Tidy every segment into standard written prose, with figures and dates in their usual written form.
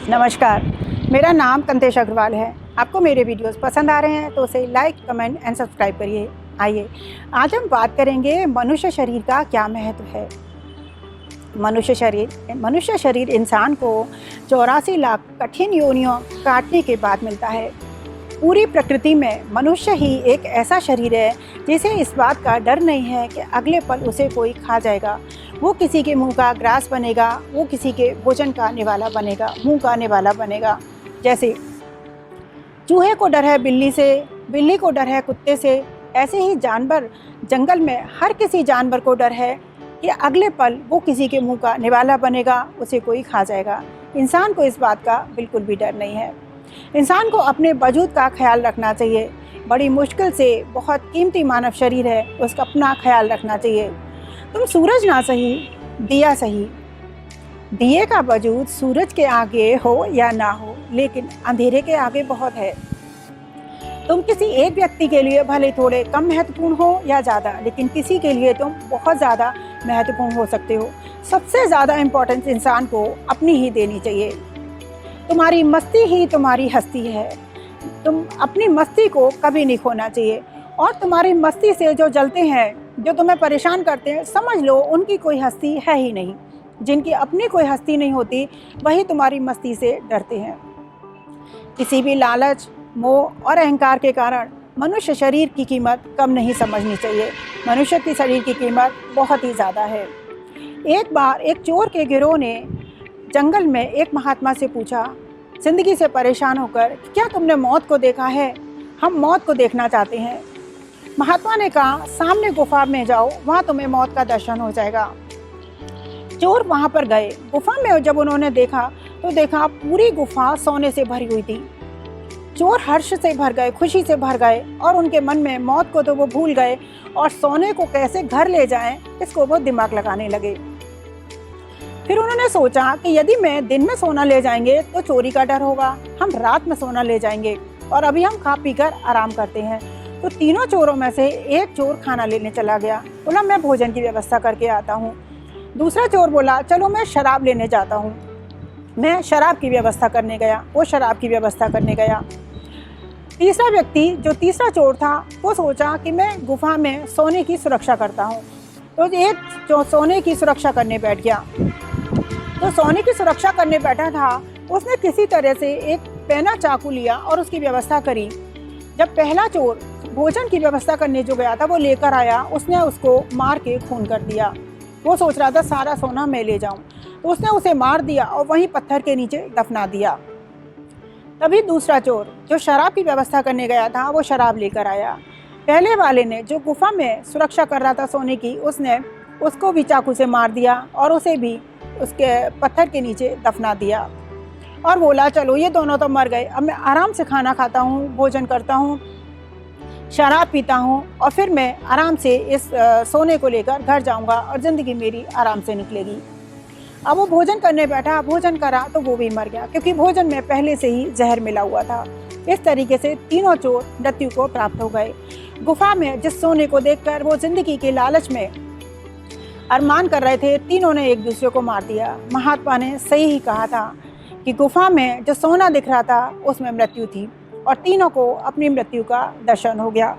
नमस्कार, मेरा नाम कंतेश अग्रवाल है। आपको मेरे वीडियोस पसंद आ रहे हैं तो उसे लाइक, कमेंट एंड सब्सक्राइब करिए। आइए, आज हम बात करेंगे मनुष्य शरीर का क्या महत्व है। मनुष्य शरीर इंसान को 84 लाख कठिन योनियों काटने के बाद मिलता है। पूरी प्रकृति में मनुष्य ही एक ऐसा शरीर है जिसे इस बात का डर नहीं है कि अगले पल उसे कोई खा जाएगा। वो किसी के मुंह का ग्रास बनेगा, वो किसी के भोजन का निवाला बनेगा, मुंह का निवाला बनेगा। जैसे चूहे को डर है बिल्ली से, बिल्ली को डर है कुत्ते से, ऐसे ही जानवर जंगल में हर किसी जानवर को डर है कि अगले पल वो किसी के मुंह का निवाला बनेगा, उसे कोई खा जाएगा। इंसान को इस बात का बिल्कुल भी डर नहीं है। इंसान को अपने वजूद का ख्याल रखना चाहिए। बड़ी मुश्किल से बहुत कीमती मानव शरीर है, उसका अपना ख्याल रखना चाहिए। तुम सूरज ना सही, दिया सही। दिए का वजूद सूरज के आगे हो या ना हो, लेकिन अंधेरे के आगे बहुत है। तुम किसी एक व्यक्ति के लिए भले थोड़े कम महत्वपूर्ण हो या ज़्यादा, लेकिन किसी के लिए तुम बहुत ज़्यादा महत्वपूर्ण हो सकते हो। सबसे ज़्यादा इम्पोर्टेंस इंसान को अपनी ही देनी चाहिए। तुम्हारी मस्ती ही तुम्हारी हस्ती है। तुम अपनी मस्ती को कभी नहीं खोना चाहिए। और तुम्हारी मस्ती से जो जलते हैं, जो तुम्हें परेशान करते हैं, समझ लो उनकी कोई हस्ती है ही नहीं। जिनकी अपनी कोई हस्ती नहीं होती, वही तुम्हारी मस्ती से डरते हैं। किसी भी लालच, मोह और अहंकार के कारण मनुष्य शरीर की कीमत कम नहीं समझनी चाहिए। मनुष्य की शरीर की कीमत बहुत ही ज़्यादा है। एक बार एक चोर के गिरोह ने जंगल में एक महात्मा से पूछा, जिंदगी से परेशान होकर, क्या तुमने मौत को देखा है? हम मौत को देखना चाहते हैं। महात्मा ने कहा, सामने गुफा में जाओ, वहाँ तुम्हें मौत का दर्शन हो जाएगा। चोर वहाँ पर गए। गुफा में जब उन्होंने देखा तो देखा पूरी गुफा सोने से भरी हुई थी। चोर हर्ष से भर गए, खुशी से भर गए, और उनके मन में मौत को तो वो भूल गए और सोने को कैसे घर ले जाएं, इसको वो दिमाग लगाने लगे। फिर उन्होंने सोचा कि यदि मैं दिन में सोना ले जाएंगे तो चोरी का डर होगा, हम रात में सोना ले जाएंगे और अभी हम खा पी कर आराम करते हैं। तो तीनों चोरों में से एक चोर खाना लेने चला गया, बोला मैं भोजन की व्यवस्था करके आता हूँ। दूसरा चोर बोला, चलो मैं शराब लेने जाता हूँ। मैं शराब की व्यवस्था करने गया, वो शराब की व्यवस्था करने गया। तीसरा व्यक्ति, जो तीसरा चोर था, वो सोचा कि मैं गुफा में सोने की सुरक्षा करता हूँ। तो एक जो सोने की सुरक्षा करने बैठ गया। तो सोने की सुरक्षा करने बैठा था, उसने किसी तरह से एक पैना चाकू लिया और उसकी व्यवस्था करी। जब पहला चोर भोजन की व्यवस्था करने जो गया था, वो लेकर आया, उसने उसको मार के खून कर दिया। वो सोच रहा था सारा सोना मैं ले जाऊं, तो उसने उसे मार दिया और वहीं पत्थर के नीचे दफना दिया। तभी दूसरा चोर, जो शराब की व्यवस्था करने गया था, वो शराब लेकर आया। पहले वाले ने, जो गुफा में सुरक्षा कर रहा था सोने की, उसने उसको भी चाकू से मार दिया और उसे भी उसके पत्थर के नीचे दफना दिया और बोला, चलो ये दोनों तो मर गए, अब मैं आराम से खाना खाता हूँ, भोजन करता हूँ, शराब पीता हूँ और फिर मैं आराम से इस सोने को लेकर घर जाऊँगा और ज़िंदगी मेरी आराम से निकलेगी। अब वो भोजन करने बैठा, भोजन करा तो वो भी मर गया, क्योंकि भोजन में पहले से ही जहर मिला हुआ था। इस तरीके से तीनों चोर मृत्यु को प्राप्त हो गए। गुफा में जिस सोने को देखकर वो जिंदगी के लालच में अरमान कर रहे थे, तीनों ने एक दूसरे को मार दिया। महात्मा ने सही ही कहा था कि गुफा में जो सोना दिख रहा था उसमें मृत्यु थी और तीनों को अपनी मृत्यु का दर्शन हो गया।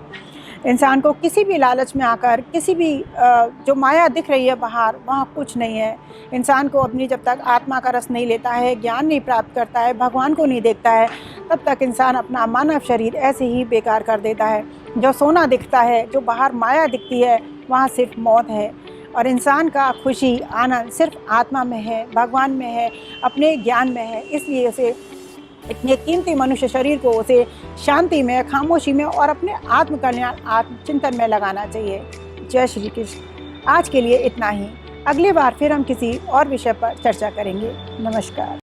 इंसान को किसी भी लालच में आकर, किसी भी जो माया दिख रही है बाहर, वहाँ कुछ नहीं है। इंसान को अपनी जब तक आत्मा का रस नहीं लेता है, ज्ञान नहीं प्राप्त करता है, भगवान को नहीं देखता है, तब तक इंसान अपना मानव शरीर ऐसे ही बेकार कर देता है। जो सोना दिखता है, जो बाहर माया दिखती है, वहाँ सिर्फ मौत है। और इंसान का खुशी, आनंद सिर्फ आत्मा में है, भगवान में है, अपने ज्ञान में है। इसलिए उसे इतने कीमती मनुष्य शरीर को उसे शांति में, खामोशी में और अपने आत्म कल्याण, आत्मचिंतन में लगाना चाहिए। जय श्री कृष्ण। आज के लिए इतना ही। अगली बार फिर हम किसी और विषय पर चर्चा करेंगे। नमस्कार।